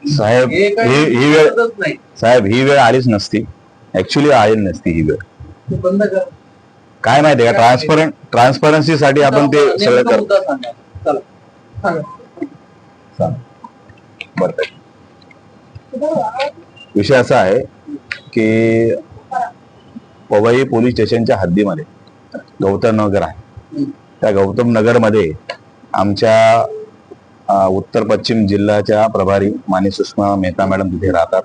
साहेब ही वेळ आलीच नसती, ऍक्च्युली आली नसती ही वेळ. बंद कर. काय माहितीये का, ट्रान्सपरन्सी साठी आपण ते सगळं करतो. बरं, विषय असा आहे की पवई पोलीस स्टेशनच्या हद्दीमध्ये गौतम नगर आहे. त्या गौतम नगर मध्ये आमच्या उत्तर पश्चिम जिल्ह्याच्या प्रभारी माननीय सुषमा मेहता मॅडम तिथे राहतात.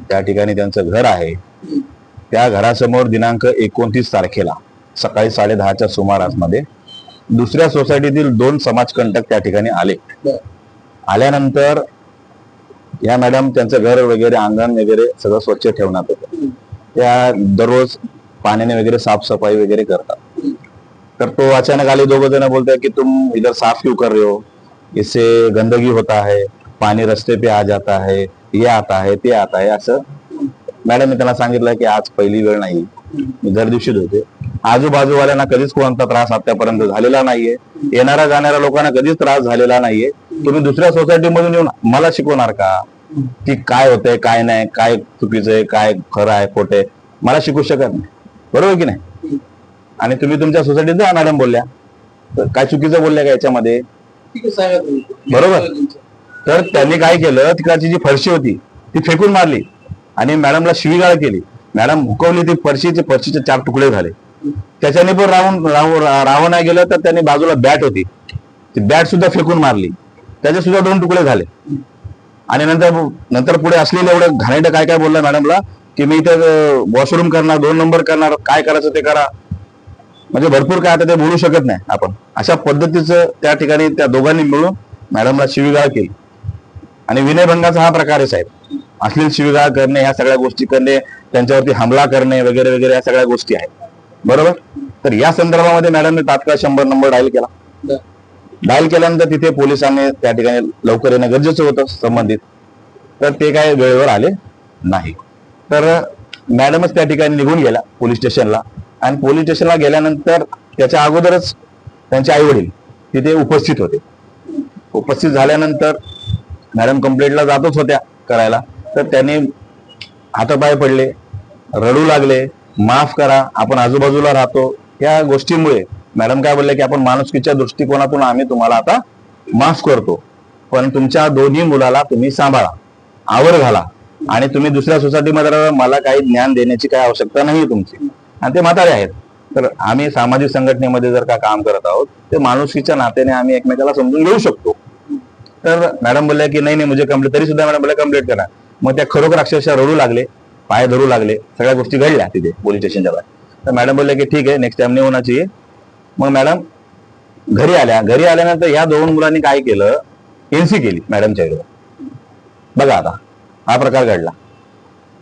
त्या ठिकाणी त्यांचं घर आहे. त्या घरासमोर दिनांक 29 तारखेला सकाळी 10:30च्या सुमारास मध्ये दुसऱ्या सोसायटीतील 2 समाजकंटक त्या ठिकाणी आले. आल्यानंतर या मॅडम त्यांचं घर वगैरे अंगण वगैरे सगळं स्वच्छ ठेवण्यात होतं. त्या दररोज पाण्याने वगैरे साफसफाई वगैरे करतात. तर तो अचानक आले, 2 जण बोलते की तुम इधर साफ क्यों कर रहे हो, इससे गंदगी होता है, पाणी रस्ते पे आ जाता है, ये आता है ते आता है. असं मॅडम त्यांना सांगितलं की आज पहिली वेळ नाही, मी दर दिवशीच होते. आजूबाजूवाल्यांना कधीच कोणता त्रास आतापर्यंत झालेला नाहीये, येणाऱ्या जाणाऱ्या लोकांना कधीच त्रास झालेला नाहीये. तुम्ही दुसऱ्या सोसायटी मधून येऊन मला शिकवणार का की काय होतंय काय नाही, काय चुकीचं आहे, काय खरं आहे खोटं आहे, मला शिकू शकत नाही, बरोबर की नाही. आणि तुम्ही तुमच्या सोसायटीत जा, मॅडम बोलल्या तर काय चुकीचं बोलल्या का याच्यामध्ये, बरोबर. तर त्यांनी काय केलं, तिकडची जी फरशी होती ती फेकून मारली आणि मॅडमला शिवीगाळ केली. मॅडम हुकवली, ती फरशीचे 4 तुकडे झाले. त्याच्याने पण राहून नाही गेलं तर त्यांनी बाजूला बॅट होती, ती बॅट सुद्धा फेकून मारली, त्याचे सुद्धा 2 तुकडे झाले. आणि नंतर पुढे असलेलं एवढं घाणेरडं काय काय बोललं मॅडमला की मी इथं वॉशरूम करणार, 2 नंबर करणार, काय करायचं ते करा. म्हणजे भरपूर काय आता ते बोलू शकत नाही आपण. अशा पद्धतीचं त्या ठिकाणी त्या दोघांनी मिळून मॅडमला शिवीगाळ केली. आणि विनयभंगाचा हा प्रकार आहे साहेब, अश्लील शिवीगाळ करणे, ह्या सगळ्या गोष्टी करणे, त्यांच्यावरती हमला करणे वगैरे वगैरे, या सगळ्या गोष्टी आहेत, बरोबर. तर या संदर्भामध्ये मॅडमने तात्काळ 100 नंबर डायल केला. डायल केल्यानंतर तिथे पोलिसांनी त्या ठिकाणी लवकर येणं गरजेचं होतं संबंधित. तर ते काय वेळेवर आले नाही. तर मॅडमच त्या ठिकाणी निघून गेला पोलीस स्टेशनला. आणि पोलीस स्टेशनला गेल्यानंतर त्याच्या अगोदरच त्यांचे आई वडील तिथे उपस्थित होते. उपस्थित झाल्यानंतर मॅडम कंप्लेंटला जातच होत्या करायला. तर त्यांनी हातापाय पडले, रडू लागले, माफ करा, आपण आजूबाजूला राहतो. या गोष्टीमुळे मॅडम काय बोलले की आपण माणुसकीच्या दृष्टिकोनातून आम्ही तुम्हाला आता माफ करतो, पण तुमच्या दोन्ही मुलाला तुम्ही सांभाळा, आवर घाला, आणि तुम्ही दुसऱ्या सोसायटीमध्ये मला काही ज्ञान देण्याची काही आवश्यकता नाही तुमची. आणि ते म्हातारे आहेत. तर आम्ही सामाजिक संघटनेमध्ये जर का काम करत आहोत ते माणुसकीच्या नात्याने आम्ही एकमेकाला समजून घेऊ शकतो. तर मॅडम बोलल्या की नाही मुझे कंप्लेंट, तरी सुद्धा मॅडम बोलल्या कंप्लेंट करा. मग त्या खरोखर अक्षरशः रडू लागले, पाय धरू लागले, सगळ्या गोष्टी घडल्या तिथे पोलीस स्टेशनच्या बाहेर. तर मॅडम बोलल्या की ठीक आहे, नेक्स्ट टाइम नाही होना चाहिए. मग मॅडम घरी आल्या. घरी आल्यानंतर या 2 मुलांनी काय केलं, एनसी केली मॅडमच्या विरोधात. बघा आता हा प्रकार घडला.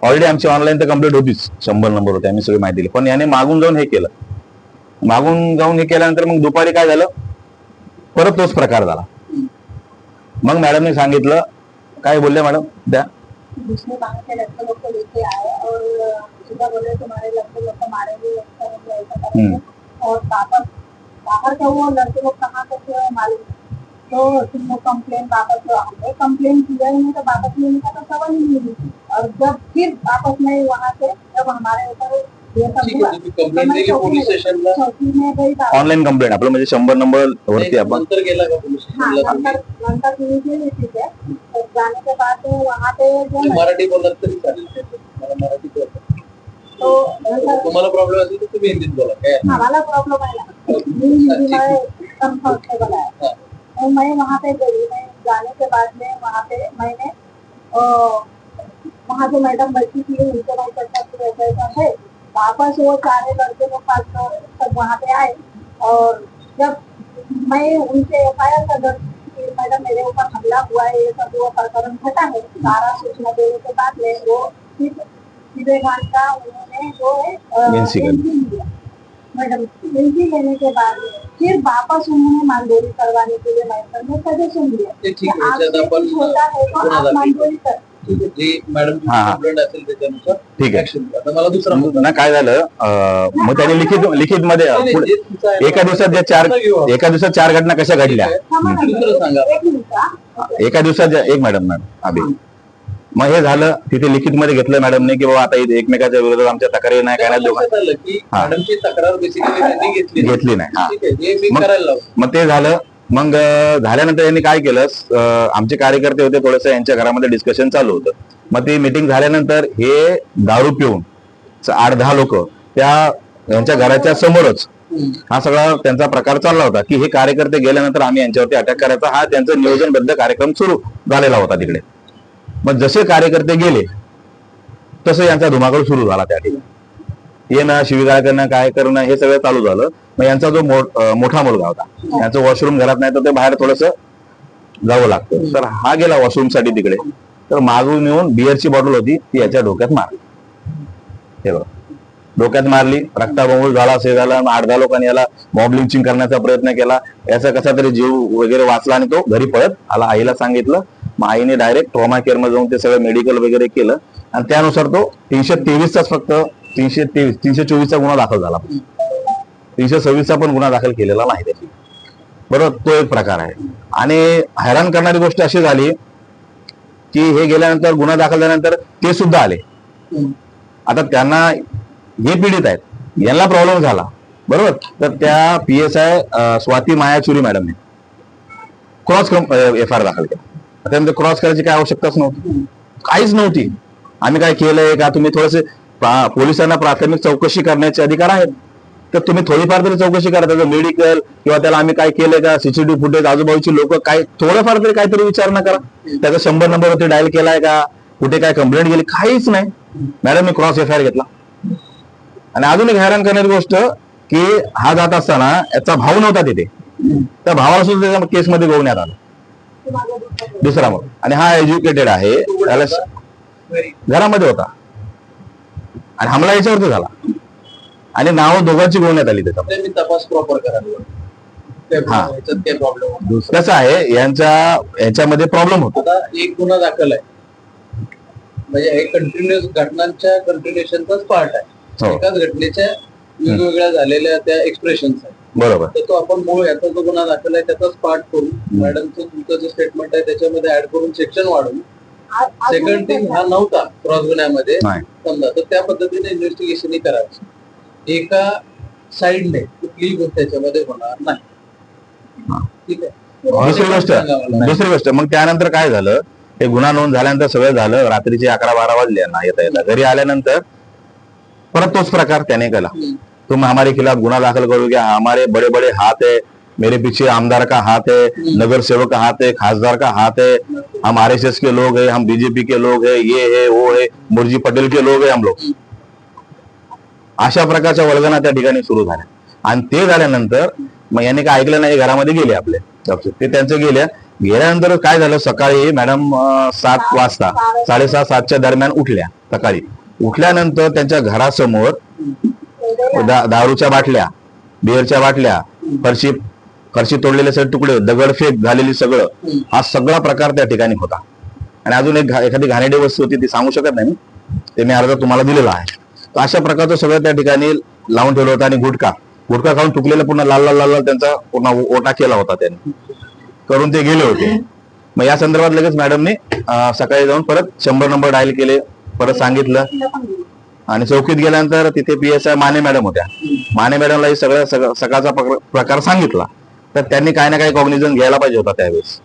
ऑलरेडी आमची ऑनलाईन तर कंप्लीट होतीच, 100 नंबर होते, आम्ही सगळी माहिती दिली. पण याने मागून जाऊन हे केलं. मागून जाऊन हे केल्यानंतर मग दुपारी काय झालं, परत तोच प्रकार झाला. मग मॅडमने सांगितलं, काय बोलले मॅडम द्या, बाहर का वो लड़के लोग कहाँ तक मालूम, तो तुम लोग कंप्लेन वापस लो. हमने कंप्लेन किया ही नहीं तो वापस लेने का तो सवाल ही नहीं. और जब फिर वापस में वहाँ से जब हमारे ऊपर ऑनलाईन कंप्लेंट आपलं म्हणजे 100 नंबर वरती आपण नंतर गेला का पोलीस स्टेशनला, नंतर केली ठीक है. तर जाने के बाद वहाँ पे मराठी बोलत तरी चालेल, मला मराठी कळतं. तो तुम्हाला प्रॉब्लेम असेल तर तुम्ही हिंदीत बोला, काय हमारा प्रॉब्लम है ना, हिंदी में कंफर्टेबल है. और मैं वहाँ पे गई, मैं जाने के बाद में वहाँ पे मैंने वहाँ जो मैडम बैठी थी उनको मैं कहता ऐसा है. वापस वो सारे लड़के लोग पास सब वहाँ पे आए. और जब मैं उनसे FIR कर दी, मैडम मेरे ऊपर हमला हुआ है, ये सब वो प्रकरण घटा है, सारा सूचना देने के बाद में वो सीधे घंटा उन्होंने जो है मैडम एंट्री लेने के बाद फिर वापस उन्होंने मानडोली करवाने के लिए मैडम ने सजेशन दिया कि आपसे होता है तो आप मानडोली कर. मॅडम कंप्लेंट असेल त्याच्यानुसार ठीक आहे. आता मला दुसरा ना काय झालं, मग त्याने लिखित मध्ये एका दिवसात 4 घटना कशा घडल्या, सांगा. एका दिवसात एक मॅडम अभि मग हे झालं, तिथे लिखितमध्ये घेतलं मॅडमने की बाबा आता इथे एकमेकाच्या विरोधात आमच्या तक्रारी नाही काय नाही तेव्हा कसं झालं की हा. मॅडमची तक्रार बेसिकली त्यांनी घेतली नाही. हा. ठीक आहे, हे मी मग- करायला लावतो. मग ते झालं. मग झाल्यानंतर यांनी काय केलं, आमचे कार्यकर्ते होते, थोडंसं यांच्या घरामध्ये डिस्कशन चालू होतं. मग ती मीटिंग झाल्यानंतर हे दारू पिऊन 8-10 लोक त्या यांच्या घराच्या समोरच हा सगळा त्यांचा प्रकार चालला होता की हे कार्यकर्ते गेल्यानंतर आम्ही यांच्यावरती अटॅक करायचा, हा त्यांचा नियोजनबद्ध कार्यक्रम सुरू झालेला होता तिकडे. मग जसे कार्यकर्ते गेले तसं यांचा धुमाकूळ सुरू झाला त्या ठिकाणी. येणं, शिवीगाळ करणं, काय करणं हे सगळं चालू झालं. मग यांचा जो मोठा मुलगा होता, यांचं वॉशरूम घरात नाही तर ते बाहेर थोडस जावं लागतं, तर हा गेला वॉशरूम साठी तिकडे. तर मागून येऊन बिअरची बॉटल होती ती याच्या डोक्यात मारली. हे बघा, डोक्यात मारली, रक्ताबंबूळ झाला, असे झाला. 8-10 लोकांनी याला मॉब लिंचिंग करण्याचा प्रयत्न केला. याचा कसा तरी जीव वगैरे वाचला आणि तो घरी पळत आला. आईला सांगितलं. मग आईने डायरेक्ट ट्रॉमा केअर मध्ये जाऊन ते सगळं मेडिकल वगैरे केलं आणि त्यानुसार तो 323चाच फक्त 324चा गुन्हा दाखल झाला. 326चा पण गुन्हा दाखल केलेला नाही त्याची. बरोबर, तो एक प्रकार आहे. आणि हैराण करणारी गोष्ट अशी झाली की हे गेल्यानंतर, गुन्हा दाखल झाल्यानंतर ते सुद्धा आले. आता त्यांना, हे पीडित आहेत, यांना प्रॉब्लेम झाला बरोबर. तर त्या PSI स्वाती मायाचुरी मॅडमने क्रॉस FIR दाखल केला. त्यानंतर क्रॉस करायची काय आवश्यकताच नव्हती, काहीच नव्हती. आम्ही काय केलंय का, तुम्ही थोडेसे पोलिसांना प्राथमिक चौकशी करण्याचे अधिकार आहेत, तर तुम्ही थोडीफार तरी चौकशी करा. त्याचं मेडिकल किंवा त्याला आम्ही काय केलंय का, CCTV फुटेज, आजूबाजूची लोक काय, थोडंफार तरी काहीतरी विचारणा करा. त्याचा 100 नंबर होते डायल केलाय का, कुठे काय कंप्लेंट गेली, काहीच नाही. मॅडमने क्रॉस FIR घेतला. आणि अजून एक हैराण करणारी गोष्ट की हा जात असताना याचा भाऊ नव्हता तिथे, त्या भावाला सुद्धा त्याच्या केसमध्ये गोवण्यात आलं, दुसरा मग. आणि हा एज्युकेटेड आहे, त्याला घरामध्ये होता आणि हमला याच्यावरती झाला आणि नाव दोघांची गोवण्यात आली त्याच्यामध्ये. मी तपास प्रॉपर करायला हा. याच्यात काय प्रॉब्लेम कसं आहे, याच्यामध्ये प्रॉब्लेम होतो. आता एक गुन्हा दाखल आहे म्हणजे हे कंटिन्युअस घटनांच्या कंटिन्युएशनचाच पार्ट आहे. हो. एकाच घटनेच्या वेगवेगळ्या झालेल्या त्या एक्सप्रेशन्स आहेत. बरोबर. तर तो आपण मूळ याचा जो गुन्हा दाखल आहे त्याचाच पार्ट करून मॅडमचं तुमचं जे स्टेटमेंट आहे त्याच्यामध्ये ऍड करून सेक्शन वाढवून सेकंड थिंग हा नव्हता क्रॉस गुन्ह्यामध्ये नाही. समजा, तर त्या पद्धतीने इन्व्हेस्टिगेशन करायचं. एका साईडने कुठलीही गोष्ट त्याच्यामध्ये होणार नाही. ठीक आहे. दुसरी गोष्ट मग त्यानंतर काय झालं, हे गुन्हा नोंद झाल्यानंतर सगळं झालं. रात्रीचे 11-12 वाजले ना येता घरी आल्यानंतर परत तोच प्रकार त्याने केला. तुम हमारे खिलाफ गुना दाखल करोगे, हमारे बड़े बड़े हाथ है, मेरे पीछे आमदार का हाथ है, नगर सेवक का हाथ है, खासदार का हाथ है, हम RSS के लोग हैं, हम BJP के लोग हैं, ये है वो है, मुर्जी पटेल के लोग हैं हम लोग. अशा प्रकारच्या वल्गना त्या ठिकाणी सुरू झाल्या. आणि ते झाल्यानंतर मग यांनी काय ऐकलं नाही, घरामध्ये गेले आपले, ते त्यांचे गेल्यानंतर काय झालं, सकाळी मॅडम 7 वाजता 6:30-7च्या दरम्यान उठल्या. सकाळी उठल्यानंतर त्यांच्या घरासमोर दारूच्या बाटल्या, बिअरच्या बाटल्या, फरशी तोडलेले सगळे तुकडे, दगडफेक झालेली, सगळं हा सगळा प्रकार त्या ठिकाणी होता. आणि अजून एखादी घाणेरडी वस्तू होती, ती सांगू शकत नाही मी, ते मी अर्ज तुम्हाला दिलेला आहे. तर अशा प्रकारचं सगळं त्या ठिकाणी लावून ठेवलं होतं. आणि गुटखा खाऊन तुकलेलं पूर्ण लाल लाल लाल त्यांचा पूर्ण ओटा केला होता त्यांनी करून ते गेले होते. मग या संदर्भात लगेच मॅडमने सकाळी जाऊन परत 100 नंबर डायल केले, परत सांगितलं. आणि चौकीत गेल्यानंतर तिथे PSI माने मॅडम होत्या. माने मॅडमला सगळं सकाळचा प्रकार सांगितला. तर त्यांनी काही ना काही कॉग्निझन घ्यायला पाहिजे होता त्यावेळेस,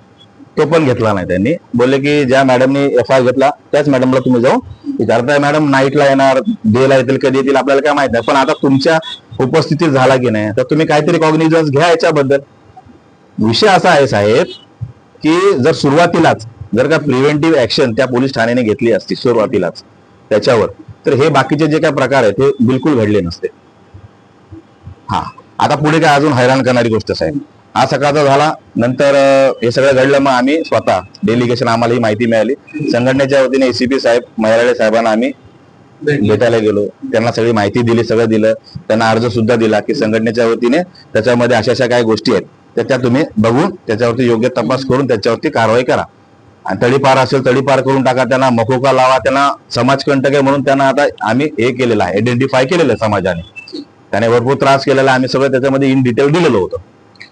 तो पण घेतला नाही. त्यांनी बोलले की ज्या मॅडमने FIR घेतला त्याच मॅडमला तुम्ही जाऊन विचारताय. मॅडम नाईटला येणार, डेला येतील, कधी येतील आपल्याला काय माहित नाही, पण आता तुमच्या उपस्थितीत झाला की नाही, तर तुम्ही काहीतरी कॉग्निझन्स घ्या याच्याबद्दल. विषय असा आहे साहेब की जर सुरुवातीलाच जर का प्रिव्हेंटिव्ह ऍक्शन त्या पोलीस ठाण्याने घेतली असती सुरुवातीलाच त्याच्यावर, तर हे बाकीचे जे काय प्रकार आहेत ते बिलकुल घडले नसते. हा, आता पुढे काय अजून हैराण करणारी गोष्ट साहेब, हा सकाळचा झाला. नंतर हे सगळं घडलं. मग आम्ही स्वतः डेलिगेशन, आम्हाला ही माहिती मिळाली, संघटनेच्या वतीने ACP साहेब, मैराळे साहेबांना आम्ही भेटायला गेलो. त्यांना सगळी माहिती दिली, सगळं दिलं. त्यांना अर्ज सुद्धा दिला की संघटनेच्या वतीने त्याच्यामध्ये अशा काही गोष्टी आहेत, त्या तुम्ही बघून त्याच्यावरती योग्य तपास करून त्याच्यावरती कारवाई करा. आणि तडीपार असेल तडीपार करून टाका, त्यांना मकोका लावा, त्यांना समाजकंटक आहे म्हणून त्यांना आता आम्ही हे केलेलं आहे, आयडेंटिफाय केलेलं आहे समाजाने. त्याने भरपूर त्रास केलेला आहे, आम्ही सगळं त्याच्यामध्ये इन डिटेल दिलेलं होतं.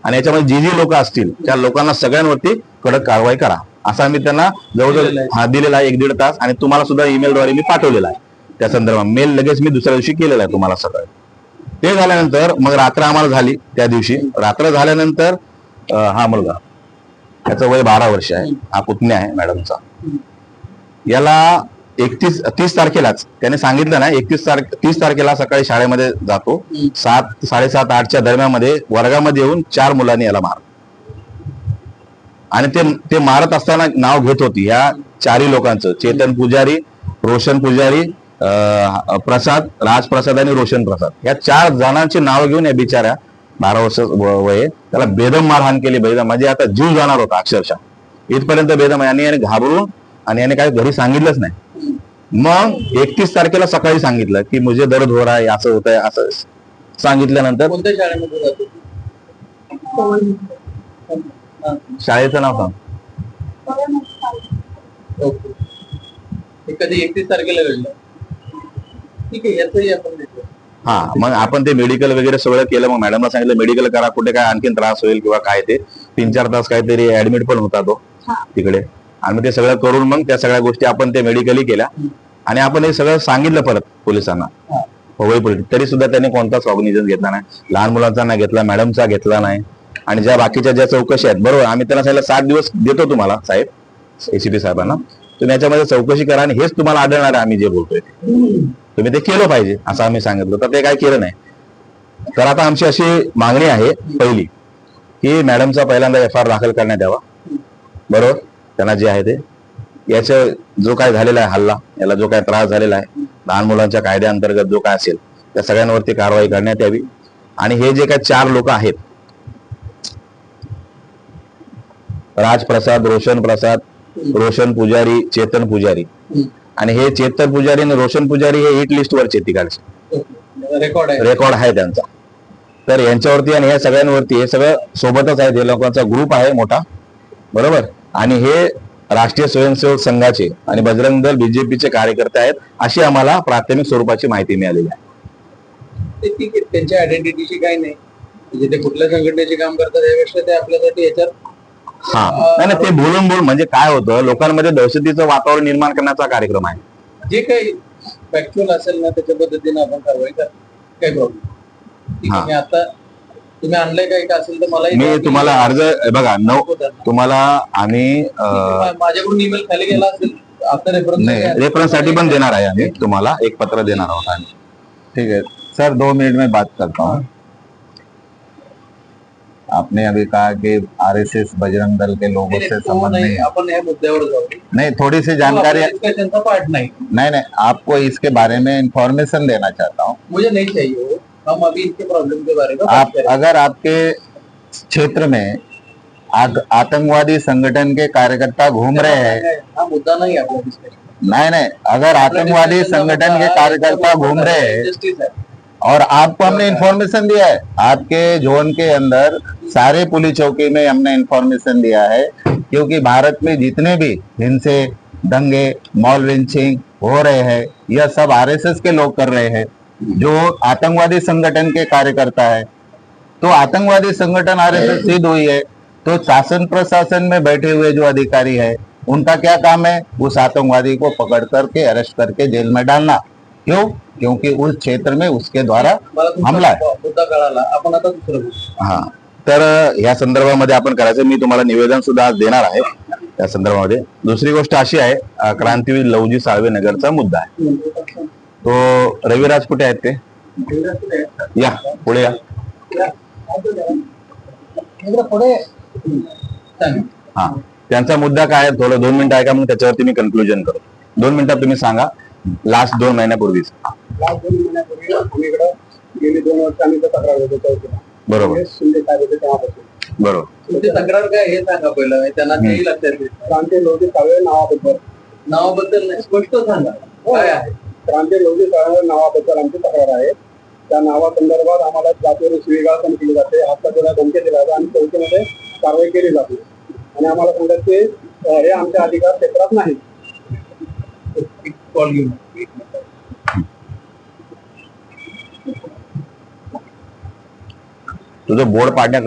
आणि याच्यामध्ये जी लोक असतील त्या लोकांना सगळ्यांवरती कडक कारवाई करा. असा मी त्यांना जवळजवळ दिलेला आहे 1-1.5 तास, आणि तुम्हाला सुद्धा ईमेलद्वारे मी पाठवलेला आहे त्या संदर्भात. मेल लगेच मी दुसऱ्या दिवशी केलेला आहे तुम्हाला सकाळी. ते झाल्यानंतर मग रात्र आम्हाला झाली त्या दिवशी. रात्र झाल्यानंतर हा मुलगा, त्याचं वय 12 वर्ष आहे, हा पुतण्या आहे मॅडमचा, याला 30 तारखेलाच त्याने सांगितलं ना, 30 तारखेला सकाळी शाळेमध्ये जातो, 7, 7:30, 8च्या दरम्यान वर्गामध्ये येऊन 4 मुलांनी याला मार, आणि ते मारत असताना नाव घेत होती ह्या 4ही लोकांचं, चेतन पुजारी, रोशन पुजारी, प्रसाद, राज प्रसाद आणि रोशन प्रसाद, या 4 जणांची नाव घेऊन या बिचाऱ्या 12 वर्ष वय त्याला बेदम मारहाण केली. बेदम म्हणजे आता जीव जाणार होता अक्षरशः इथपर्यंत बेदम. याने घाबरून आणि याने काही घरी सांगितलंच नाही. मग 31 तारखेला सकाळी सांगितलं की मुझे दर्द हो रहा है, असं होत आहे, असं सांगितल्यानंतर कोणत्या शाळेमध्ये जातो? शाळेचं नाव सांग. ओके. हे कधी 31 तारखेला घडलं? ठीक आहे, याचंही आपण देतो. हा, मग आपण ते मेडिकल वगैरे सगळं केलं. मग मॅडमला सांगितलं मेडिकल करा, कुठे काय आणखीन त्रास होईल किंवा काय, ते 3-4 तास काहीतरी ऍडमिट पण होता तो तिकडे. आणि मग ते सगळं करून मग त्या सगळ्या गोष्टी आपण ते मेडिकली केल्या, आणि आपण हे सगळं सांगितलं परत पोलिसांना, पवई पोलीस. तरी सुद्धा त्यांनी कोणताच कॉग्निझन्स घेतला नाही. लहान मुलांचा नाही घेतला, मॅडमचा घेतला नाही, आणि ज्या बाकीच्या ज्या चौकशी आहेत, बरोबर, आम्ही त्यांना सांगितलं 7 दिवस देतो तुम्हाला साहेब, एसीपी साहेबांना, तुम्ही याच्यामध्ये चौकशी करा, आणि हेच तुम्हाला आढळणार आहे आम्ही जे बोलतोय तुम्ही ते केलं पाहिजे असं आम्ही सांगितलं. तर ते काय केलं नाही. तर आता आमची अशी मागणी आहे पहिली, की मॅडमचा पहिल्यांदा FIR दाखल करण्यात यावा, बरोबर, त्यांना जे आहे ते, याच्या जो काय झालेला आहे हल्ला, याला जो काय त्रास झालेला आहे, लहान मुलांच्या कायद्याअंतर्गत जो काय असेल त्या सगळ्यांवरती कारवाई करण्यात यावी. आणि हे जे काय 4 लोक आहेत, राज प्रसाद, रोशन प्रसाद, रोशन पुजारी, चेतन पुजारी, आणि हे चेतन पुजारी आणि रोशन पुजारी हे हिट लिस्ट वरचे तिकडचे रेकॉर्ड आहे त्यांचा. तर यांच्यावरती आणि ह्या सगळ्यांवरती, हे सगळं सोबतच आहे, हे लोकांचा ग्रुप आहे मोठा, बरोबर, आणि हे राष्ट्रीय स्वयंसेवक संघाचे आणि बजरंग दल BJPचे कार्यकर्ते आहेत, अशी आम्हाला प्राथमिक स्वरूपाची माहिती मिळालेली आहे. ठीक आहे, त्यांच्या आयडेंटिटीची काही नाही, म्हणजे ते कुठल्या संघटनेचे काम करतात यापेक्षा ते आपल्यासाठी याच्यात नाही, ते बोलून म्हणजे काय होतं, लोकांमध्ये दहशतीचं वातावरण निर्माण करण्याचा कार्यक्रम आहे. जे काही फॅक्च्युअल असेल ना त्याच्या पद्धतीने आपण कारवाई करा, काही प्रॉब्लेम. ठीक आहे, आता तुम्ही आणलंय काही का असेल तर मला मी तुम्हाला अर्ज बघा, तुम्हाला आम्ही माझ्याकडून ईमेल खाली गेला असेल, आता रेफरन्स साठी पण देणार आहे. आम्ही तुम्हाला एक पत्र देणार आहोत आम्ही. ठीक है सर, 2 मिनट में बात करता हूँ. आपने अभी कहा कि RSS बजरंग दल के लोगों से संबंध नहीं है. आपण या मुद्द्यावर जाऊ. नहीं, थोड़ी सी जानकारी. डिस्कशन का पार्ट नहीं. नहीं, आपको इसके बारे में इंफॉर्मेशन देना चाहता हूँ. मुझे नहीं चाहिए वो, हम अभी इनके प्रॉब्लम के बारे में आप अगर आपके क्षेत्र में आतंकवादी संगठन के कार्यकर्ता घूम रहे हैं, हाँ, मुद्दा नहीं है आपका डिस्कशन. नहीं, अगर आतंकवादी संगठन के कार्यकर्ता घूम रहे हैं जस्टिस है, और आपको हमने इंफॉर्मेशन दिया है, आपके जोन के अंदर सारे पुलिस चौकी में हमने इंफॉर्मेशन दिया है, क्योंकि भारत में जितने भी हिंसे, दंगे, मॉल लिंचिंग हो रहे हैं, यह सब RSS के लोग कर रहे हैं, जो आतंकवादी संगठन के कार्यकर्ता है. तो आतंकवादी संगठन RSS सिद्ध हुई है, तो शासन प्रशासन में बैठे हुए जो अधिकारी है, उनका क्या काम है, उस आतंकवादी को पकड़ करके अरेस्ट करके जेल में डालना. क्यों? क्योंकि उस क्षेत्र में उसके द्वारा हमला आहे. मुद्दा कळाला. आपण आता दुसरं बोलू. हा, तर या संदर्भामध्ये आपण करायचं, मी तुम्हाला निवेदन सुद्धा आज देणार आहे त्या संदर्भामध्ये. दुसरी गोष्ट अशी आहे, क्रांतीवीर लवजी साळवे नगरचा मुद्दा आहे. तो रविराज कुठे आहेत ते? या पुढे या. पुढे हा, त्यांचा मुद्दा काय आहे, थोडं 2 मिनिटं ऐका, मग त्याच्यावरती मी कन्क्लुजन करू. 2 मिनिटात तुम्ही सांगा. लास्ट 2 महिन्यापूर्वीच आम्ही इकडं गेली 2 वर्ष आम्ही तक्रार देतो चौकीला. बरोबर शिंदे साहेब होते तेव्हापासून. बरोबर. तुमची तक्रार काय हे सांगा पहिलं, त्यांना तेही लक्षात येईल. क्रांती लवजी साळवे नावाबद्दल नाही, स्पष्ट सांगा काय आहे. क्रांती लवजी साळवे नावाबद्दल आमची तक्रार आहे. त्या नावासंदर्भात आम्हाला जातीवर शिवीगाळ पण केली जाते, हत्या धमकी दिला जाते आणि चौकीमध्ये कारवाई केली जाते, आणि आम्हाला सांगतात की हे आमच्या अधिकार क्षेत्रात नाही. कॉल घेऊन तुझं बोर्ड पाडण्यात